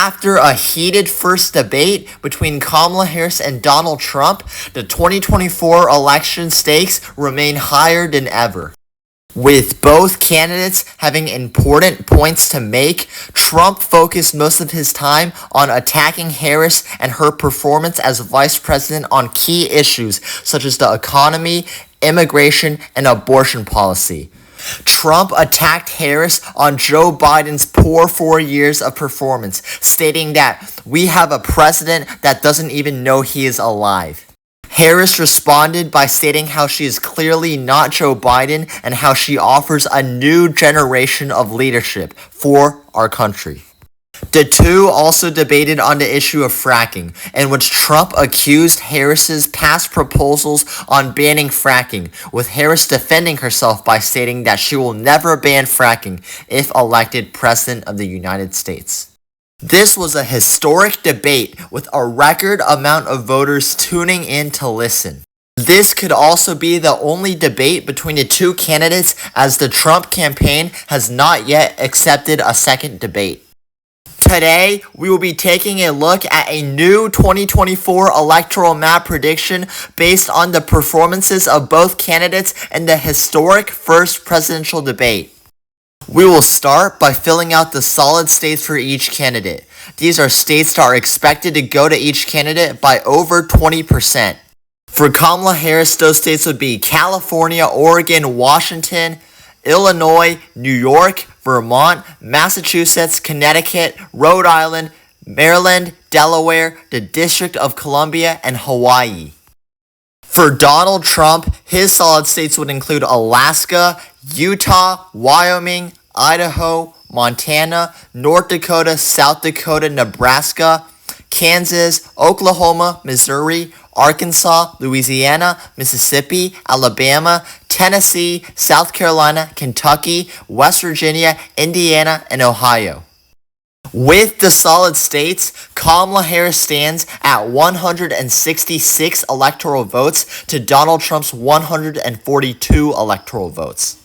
After a heated first debate between Kamala Harris and Donald Trump, the 2024 election stakes remain higher than ever. With both candidates having important points to make, Trump focused most of his time on attacking Harris and her performance as vice president on key issues such as the economy, immigration, and abortion policy. Trump attacked Harris on Joe Biden's poor 4 years of performance, stating that we have a president that doesn't even know he is alive. Harris responded by stating how she is clearly not Joe Biden and how she offers a new generation of leadership for our country. The two also debated on the issue of fracking, in which Trump accused Harris's past proposals on banning fracking, with Harris defending herself by stating that she will never ban fracking if elected President of the United States. This was a historic debate with a record amount of voters tuning in to listen. This could also be the only debate between the two candidates, as the Trump campaign has not yet accepted a second debate. Today, we will be taking a look at a new 2024 electoral map prediction based on the performances of both candidates in the historic first presidential debate. We will start by filling out the solid states for each candidate. These are states that are expected to go to each candidate by over 20%. For Kamala Harris, those states would be California, Oregon, Washington, Illinois, New York, Vermont, Massachusetts, Connecticut, Rhode Island, Maryland, Delaware, the District of Columbia, and Hawaii. For Donald Trump, his solid states would include Alaska, Utah, Wyoming, Idaho, Montana, North Dakota, South Dakota, Nebraska, Kansas, Oklahoma, Missouri, Arkansas, Louisiana, Mississippi, Alabama, Tennessee, South Carolina, Kentucky, West Virginia, Indiana, and Ohio. With the solid states, Kamala Harris stands at 166 electoral votes to Donald Trump's 142 electoral votes.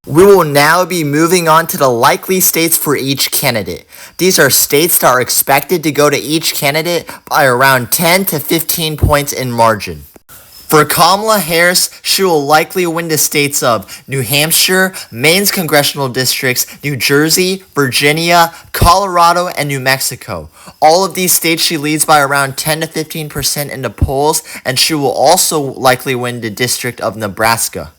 We will now be moving on to the likely states for each candidate. These are states that are expected to go to each candidate by around 10 to 15 points in margin. For Kamala Harris, she will likely win the states of New Hampshire, Maine's congressional districts, New Jersey, Virginia, Colorado, and New Mexico. All of these states she leads by around 10 to 15% in the polls, and she will also likely win the district of Nebraska.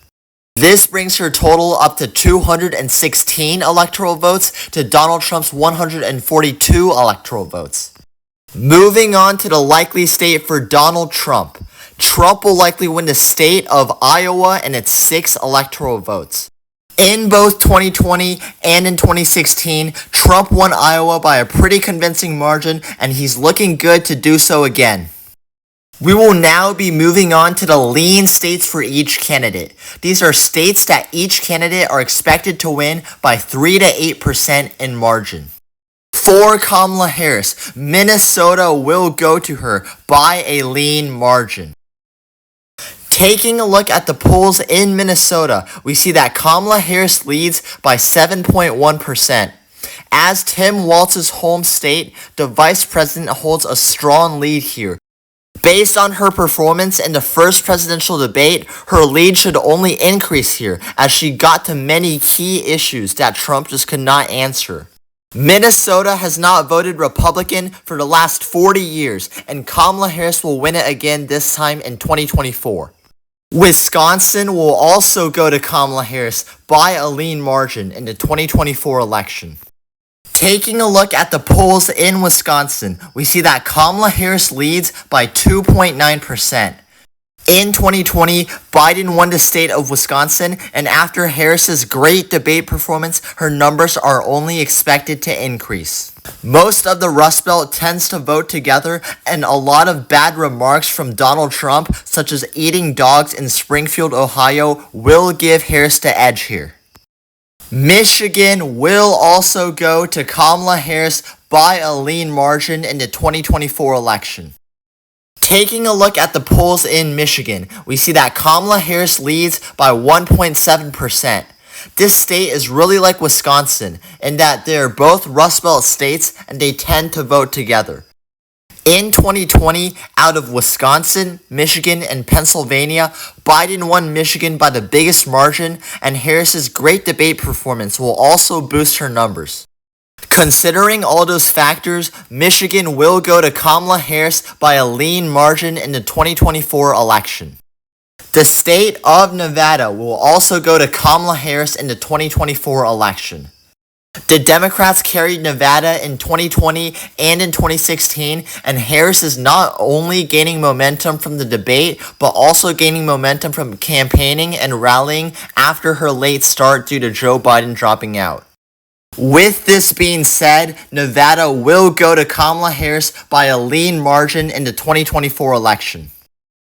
This brings her total up to 216 electoral votes to Donald Trump's 142 electoral votes. Moving on to the likely state for Donald Trump. Trump will likely win the state of Iowa and its 6 electoral votes. In both 2020 and in 2016, Trump won Iowa by a pretty convincing margin, and he's looking good to do so again. We will now be moving on to the lean states for each candidate. These are states that each candidate are expected to win by 3 to 8% in margin. For Kamala Harris, Minnesota will go to her by a lean margin. Taking a look at the polls in Minnesota, we see that Kamala Harris leads by 7.1%. As Tim Walz's home state, the vice president holds a strong lead here. Based on her performance in the first presidential debate, her lead should only increase here, as she got to many key issues that Trump just could not answer. Minnesota has not voted Republican for the last 40 years, and Kamala Harris will win it again this time in 2024. Wisconsin will also go to Kamala Harris by a lean margin in the 2024 election. Taking a look at the polls in Wisconsin, we see that Kamala Harris leads by 2.9%. In 2020, Biden won the state of Wisconsin, and after Harris's great debate performance, her numbers are only expected to increase. Most of the Rust Belt tends to vote together, and a lot of bad remarks from Donald Trump, such as eating dogs in Springfield, Ohio, will give Harris the edge here. Michigan will also go to Kamala Harris by a lean margin in the 2024 election. Taking a look at the polls in Michigan, we see that Kamala Harris leads by 1.7%. This state is really like Wisconsin in that they're both Rust Belt states and they tend to vote together. In 2020, out of Wisconsin, Michigan, and Pennsylvania, Biden won Michigan by the biggest margin, and Harris's great debate performance will also boost her numbers. Considering all those factors, Michigan will go to Kamala Harris by a lean margin in the 2024 election. The state of Nevada will also go to Kamala Harris in the 2024 election. The Democrats carried Nevada in 2020 and in 2016, and Harris is not only gaining momentum from the debate, but also gaining momentum from campaigning and rallying after her late start due to Joe Biden dropping out. With this being said, Nevada will go to Kamala Harris by a lean margin in the 2024 election.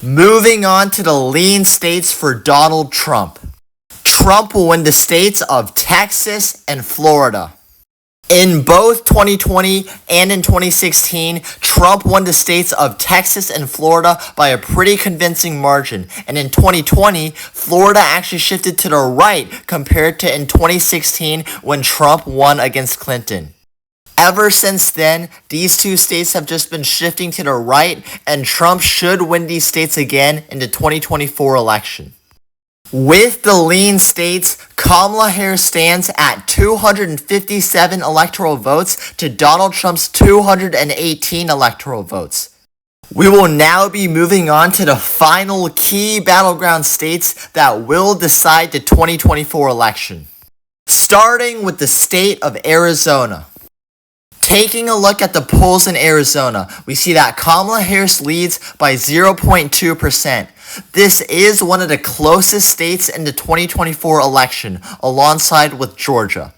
Moving on to the lean states for Donald Trump. Trump will win the states of Texas and Florida. In both 2020 and in 2016, Trump won the states of Texas and Florida by a pretty convincing margin. And in 2020, Florida actually shifted to the right compared to in 2016 when Trump won against Clinton. Ever since then, these two states have just been shifting to the right, and Trump should win these states again in the 2024 election. With the lean states, Kamala Harris stands at 257 electoral votes to Donald Trump's 218 electoral votes. We will now be moving on to the final key battleground states that will decide the 2024 election. Starting with the state of Arizona. Taking a look at the polls in Arizona, we see that Kamala Harris leads by 0.2%. This is one of the closest states in the 2024 election, alongside with Georgia.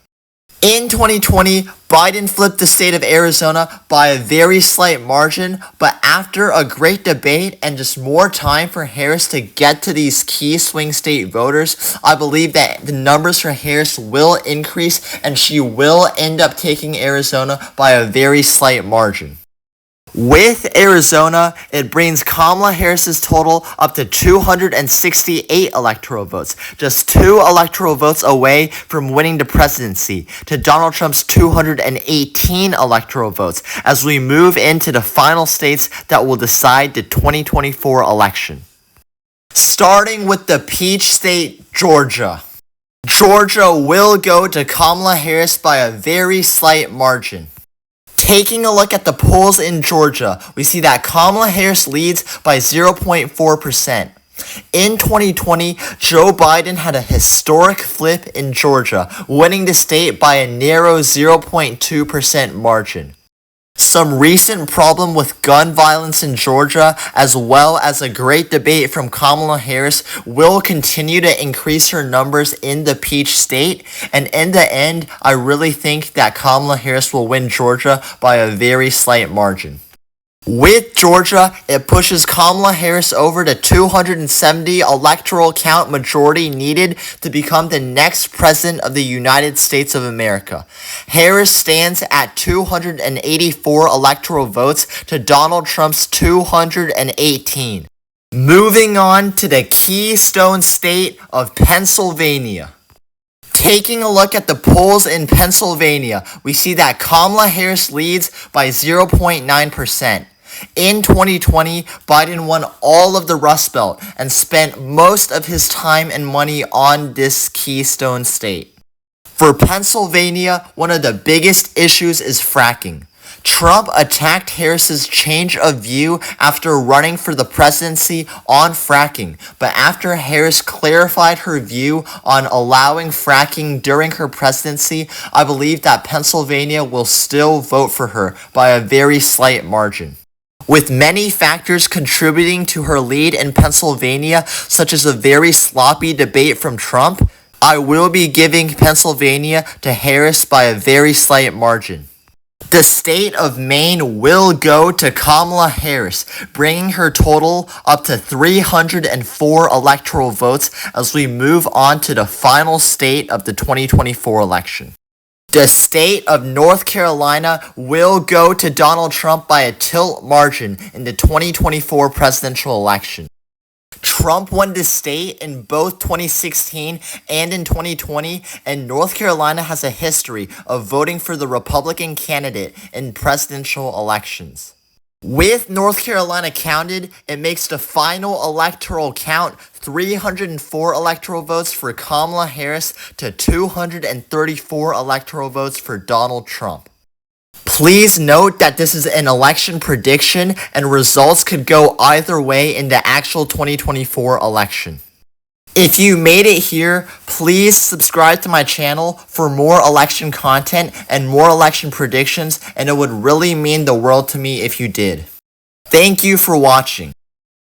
In 2020, Biden flipped the state of Arizona by a very slight margin, but after a great debate and just more time for Harris to get to these key swing state voters, I believe that the numbers for Harris will increase and she will end up taking Arizona by a very slight margin. With Arizona, it brings Kamala Harris's total up to 268 electoral votes, just 2 electoral votes away from winning the presidency, to Donald Trump's 218 electoral votes, as we move into the final states that will decide the 2024 election. Starting with the peach state, Georgia. Georgia will go to Kamala Harris by a very slight margin. Taking a look at the polls in Georgia, we see that Kamala Harris leads by 0.4%. In 2020, Joe Biden had a historic flip in Georgia, winning the state by a narrow 0.2% margin. Some recent problem with gun violence in Georgia, as well as a great debate from Kamala Harris, will continue to increase her numbers in the peach state. And in the end, I really think that Kamala Harris will win Georgia by a very slight margin. With Georgia, it pushes Kamala Harris over the 270 electoral count majority needed to become the next president of the United States of America. Harris stands at 284 electoral votes to Donald Trump's 218. Moving on to the keystone state of Pennsylvania. Taking a look at the polls in Pennsylvania, we see that Kamala Harris leads by 0.9%. In 2020, Biden won all of the Rust Belt and spent most of his time and money on this keystone state. For Pennsylvania, one of the biggest issues is fracking. Trump attacked Harris's change of view after running for the presidency on fracking, but after Harris clarified her view on allowing fracking during her presidency, I believe that Pennsylvania will still vote for her by a very slight margin. With many factors contributing to her lead in Pennsylvania, such as a very sloppy debate from Trump, I will be giving Pennsylvania to Harris by a very slight margin. The state of Maine will go to Kamala Harris, bringing her total up to 304 electoral votes as we move on to the final state of the 2024 election. The state of North Carolina will go to Donald Trump by a tilt margin in the 2024 presidential election. Trump won the state in both 2016 and in 2020, and North Carolina has a history of voting for the Republican candidate in presidential elections. With North Carolina counted, it makes the final electoral count 304 electoral votes for Kamala Harris to 234 electoral votes for Donald Trump. Please note that this is an election prediction and results could go either way in the actual 2024 election. If you made it here, please subscribe to my channel for more election content and more election predictions, and it would really mean the world to me if you did. Thank you for watching.